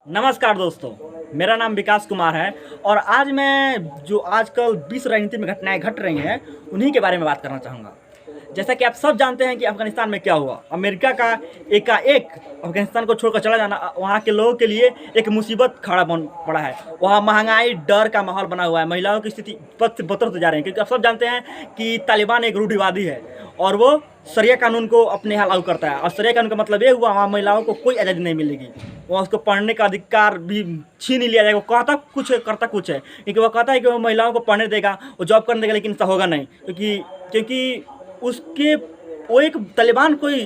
नमस्कार दोस्तों, मेरा नाम विकास कुमार है और आज मैं जो आजकल विश्व राजनीति में घटनाएं घट रही हैं उन्हीं के बारे में बात करना चाहूँगा। जैसा कि आप सब जानते हैं कि अफ़गानिस्तान में क्या हुआ। अमेरिका का एकाएक अफ़गानिस्तान को छोड़कर चला जाना वहाँ के लोगों के लिए एक मुसीबत खड़ा बन पड़ा है। वहाँ महंगाई, डर का माहौल बना हुआ है। महिलाओं की स्थिति बद से बदतर होते जा रही है, क्योंकि आप सब जानते हैं कि तालिबान एक रूढ़िवादी है और वो शरिया कानून को अपने यहाँ लागू करता है। और शरिया कानून का मतलब ये हुआ, वहाँ महिलाओं को कोई आज़ादी नहीं मिलेगी। वहाँ उसको पढ़ने का अधिकार भी छीन ही लिया जाएगा। वो कहता कुछ है, करता कुछ है, क्योंकि वो कहता है कि वो महिलाओं को पढ़ने देगा, वो जॉब करने देगा, लेकिन ऐसा होगा नहीं, क्योंकि उसके वो एक तालिबान कोई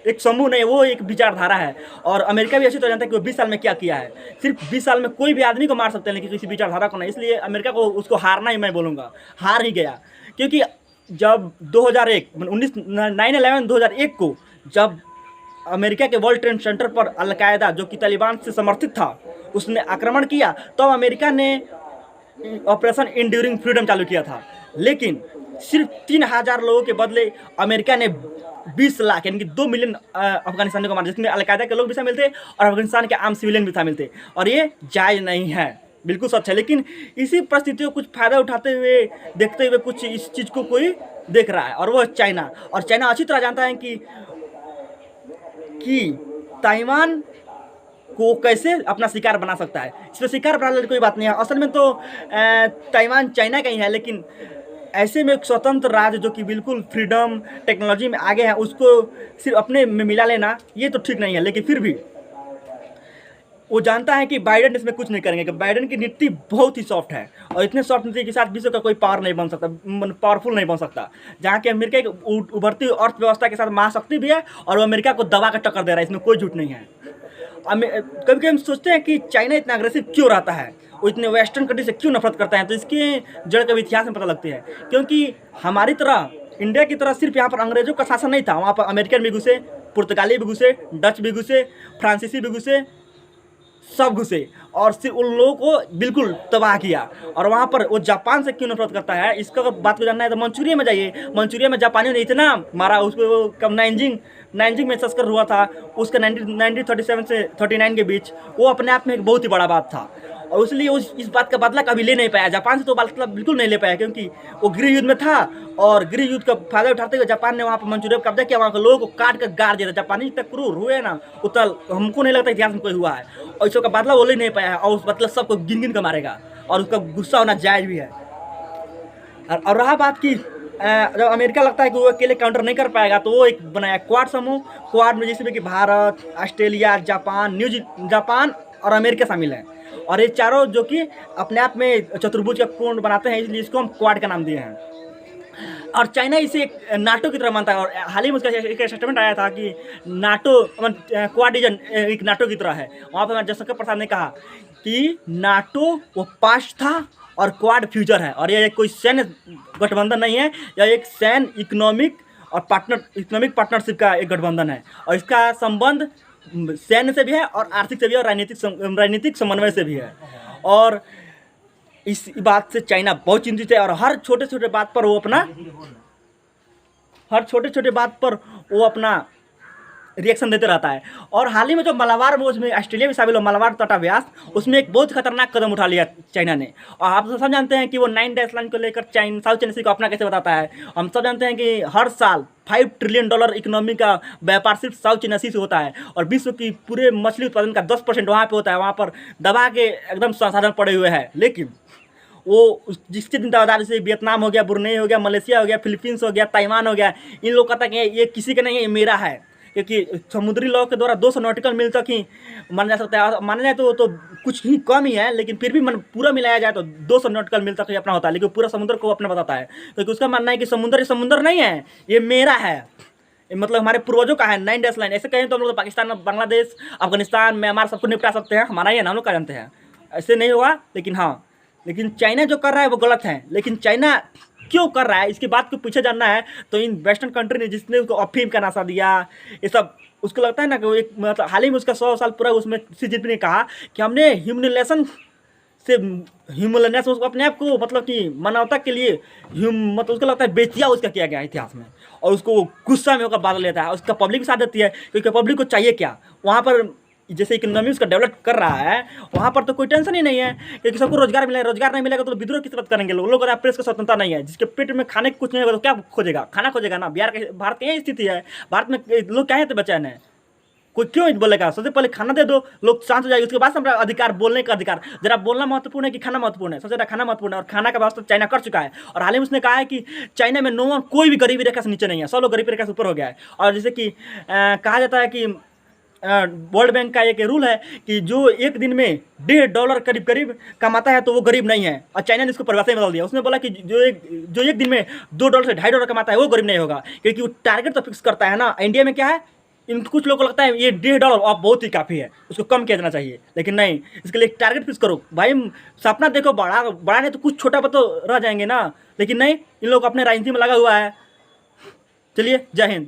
एक समूह नहीं, वो एक विचारधारा है। और अमेरिका भी अच्छी तरह जानता है कि वो 20 साल में क्या किया है। सिर्फ 20 साल में कोई भी आदमी को मार सकते हैं, लेकिन किसी विचारधारा को नहीं। इसलिए अमेरिका को उसको हारना ही, मैं बोलूँगा हार ही गया। क्योंकि जब 2001 9/11 2001 को जब अमेरिका के वर्ल्ड ट्रेड सेंटर पर अलकायदा, जो कि तालिबान से समर्थित था, उसने आक्रमण किया, तो अमेरिका ने ऑपरेशन इंड्यूरिंग फ्रीडम चालू किया था। लेकिन सिर्फ 3000 लोगों के बदले अमेरिका ने 20 लाख यानी कि 2 मिलियन अफगानिस्तानियों को मारा, जिसमें अलकायदा के लोग भी शामिल थे और अफगानिस्तान के आम सिविलियन भी शामिल थे। और ये जायज़ नहीं है, बिल्कुल सच है। लेकिन इसी परिस्थितियों को कुछ फ़ायदा उठाते हुए, देखते हुए कुछ इस चीज़ को कोई देख रहा है, और वो चाइना। और चाइना अच्छी तरह जानता है कि ताइवान को कैसे अपना शिकार बना सकता है। इस पर शिकार बनाने वाली कोई बात नहीं है। असल में तो ताइवान चाइना का ही है, लेकिन ऐसे में एक स्वतंत्र राज्य जो कि बिल्कुल फ्रीडम टेक्नोलॉजी में आगे है, उसको सिर्फ अपने में मिला लेना ये तो ठीक नहीं है। लेकिन फिर भी वो जानता है कि बाइडेन इसमें कुछ नहीं करेंगे, कि बाइडेन की नीति बहुत ही सॉफ्ट है और इतने सॉफ्ट नीति के साथ विश्व का कोई पावर नहीं बन सकता, पावरफुल नहीं बन सकता। जहाँ की अमेरिका एक उभरती अर्थव्यवस्था के साथ महाशक्ति भी है और वो अमेरिका को दबा कर टक्कर दे रहा है, इसमें कोई झूठ नहीं है। कभी कभी हम सोचते हैं कि चाइना इतना अग्रेसिव क्यों रहता है, वो इतने वेस्टर्न कंट्री से क्यों नफरत करता है, तो इसके जड़ कभी इतिहास में पता लगती है। क्योंकि हमारी तरह, इंडिया की तरह सिर्फ यहाँ पर अंग्रेजों का शासन नहीं था, वहाँ पर अमेरिकन भी घुसे, पुर्तगाली भी घुसे, डच भी घुसे, फ्रांसीसी भी घुसे, सब घुसे और सिर्फ उन लोगों को बिल्कुल तबाह किया। और वहाँ पर वो जापान से क्यों नफरत करता है, इसका बात को जानना है तो मंचूरिया में जाइए। मंचूरिया में जापानियों ने इतना मारा, उस पर वो कब नाइंजिंग में तस्कर हुआ था, उसका 1937 से 39 के बीच, वो अपने आप में एक बहुत ही बड़ा बात था। और इसलिए इस बात का बदला कभी ले नहीं पाया, जापान से तो बदला बिल्कुल नहीं ले पाया, क्योंकि वो गृह युद्ध में था और गृह युद्ध का फायदा उठाते हुए जापान ने वहाँ पर मंचूरिया पर कब्जा किया, वहाँ के लोगों को काट कर गाड़ दिया था। जापानी इतना क्रूर हुए ना, उतना हमको नहीं लगता इतिहास में कोई हुआ है। और इसका बदला वो ले नहीं पाया है, और उस बदला सबको गिन गिन कर मारेगा, और उसका गुस्सा होना जायज़ भी है। और रहा बात की जब अमेरिका लगता है कि वो अकेले काउंटर नहीं कर पाएगा, तो वो एक बनाया क्वाड समूह। क्वाड में जिसमें कि भारत, ऑस्ट्रेलिया, जापान और अमेरिका शामिल है। और ये चारों जो कि अपने आप में चतुर्भुज का कोण बनाते हैं, इसलिए इसको हम क्वाड का नाम दिए हैं। और चाइना इसे एक नाटो की तरह मानता है। और हाल ही में उसका एक स्टेटमेंट आया था कि नाटो क्वाड एक नाटो की तरह है। वहाँ पर जयशंकर प्रसाद ने कहा कि नाटो वो पास्ट था और क्वाड फ्यूचर है, और यह कोई सैन्य गठबंधन नहीं है, यह एक सैन्य इकोनॉमिक पार्टनरशिप का एक गठबंधन है। और इसका संबंध सैन्य से भी है और आर्थिक से भी है और राजनीतिक समन्वय से भी है। और इस बात से चाइना बहुत चिंतित है और हर छोटे छोटे बात पर वो अपना रिएक्शन देते रहता है। और हाल ही में जो मलाबार में, उसमें ऑस्ट्रेलिया भी शामिल हो, मलाबार तटाव्यास, उसमें एक बहुत खतरनाक कदम उठा लिया चाइना ने। और आप सब जानते हैं कि वो 9 डैश लाइन को लेकर साउथ चाइना सी को अपना कैसे बताता है। हम सब जानते हैं कि हर साल $5 ट्रिलियन इकोनॉमी का व्यापार सिर्फ साउथ चाइना सी से होता है, और विश्व की पूरे मछली उत्पादन का 10% वहाँ पर होता है। वहाँ पर दबा के एकदम संसाधन पड़े हुए हैं, लेकिन वो जिसके दिन दावेदारी से वियतनाम हो गया, ब्रुनेई हो गया, मलेशिया हो गया, फिलीपींस हो गया, ताइवान हो गया, इन लोग कहता है कि ये किसी का नहीं है, ये मेरा है। क्योंकि समुद्री लॉ के द्वारा 200 नॉटिकल मील तक ही माना जा सकता है। माना जाए तो कुछ ही कम ही है, लेकिन फिर भी पूरा मिलाया जाए तो 200 नॉटिकल मील तक ही अपना होता है, लेकिन पूरा समुद्र को अपना बताता है। क्योंकि उसका मानना है कि समुद्र नहीं है, ये मेरा है, मतलब हमारे पूर्वजों का है। 9 डैश लाइन ऐसे कहें तो हम लोग पाकिस्तान, बांग्लादेश, अफगानिस्तान, म्यांमार सबको निपटा सकते हैं, हमारा ये नाम लोग का जानते हैं। ऐसे नहीं हुआ, लेकिन चाइना जो कर रहा है वो गलत है। लेकिन चाइना क्यों कर रहा है, इसकी बात को पीछे जानना है तो इन वेस्टर्न कंट्री ने जिसने उसको अफीम का नशा दिया, ये सब उसको लगता है ना कि वो एक, मतलब हाल ही में उसका 100 साल पूरा, उसमें सी जिनपिंग ने कहा कि हमने ह्यूमलेस उसको अपने आप को, मतलब कि मानवता के लिए मतलब उसको लगता है बेचिया उसका किया गया इतिहास में। और उसको गुस्सा में होकर बादल लेता है, उसका पब्लिक भी साथ देती है, क्योंकि पब्लिक को चाहिए क्या, वहाँ पर जैसे इकोनॉमी उसका डेवलप कर रहा है, वहाँ पर तो कोई टेंशन ही नहीं है, क्योंकि सबको रोजगार मिलेगा। रोजगार नहीं मिलेगा तो विद्रोह किस बात करेंगे लोग। लोग प्रेस का स्वतंत्रता नहीं है, जिसके पेट में खाने को कुछ नहीं होगा तो क्या खोजेगा, खाना खोजेगा ना। भारत की यही स्थिति है। भारत में लोग क्या है तो बेचैन है, कोई क्यों बोलेगा। सबसे पहले खाना दे दो, लोग शांत हो जाएंगे, उसके बाद हमारा अधिकार, बोलने का अधिकार। जरा बोलना महत्वपूर्ण है कि खाना महत्वपूर्ण है? सबसे ज़्यादा खाना महत्वपूर्ण है, और खाना का व्यवस्था चाइना कर चुका है। और हाल ही में उसने कहा है कि चाइना में कोई भी गरीबी रेखा से नीचे नहीं है, सब लोग गरीबी रेखा से ऊपर हो गया है। और जैसे कि कहा जाता है कि वर्ल्ड बैंक का एक रूल है कि जो एक दिन में $1.5 करीब करीब कमाता है तो वो गरीब नहीं है। और चाइना ने इसको परिभाषा में बदल दिया। उसने बोला कि जो एक दिन में $2 से $2.5 कमाता है वो गरीब नहीं होगा, क्योंकि वो टारगेट तो फिक्स करता है ना। इंडिया में क्या है, इन कुछ लोगों को लगता है ये $1.5 अब बहुत ही काफ़ी है, उसको कम किया जाना चाहिए, लेकिन नहीं, इसके लिए एक टारगेट फिक्स करो भाई। सपना देखो बड़ा बड़ा, नहीं तो कुछ छोटा पर तो रह जाएंगे ना। लेकिन नहीं, इन लोग अपने राजनीति में लगा हुआ है। चलिए, जय हिंद।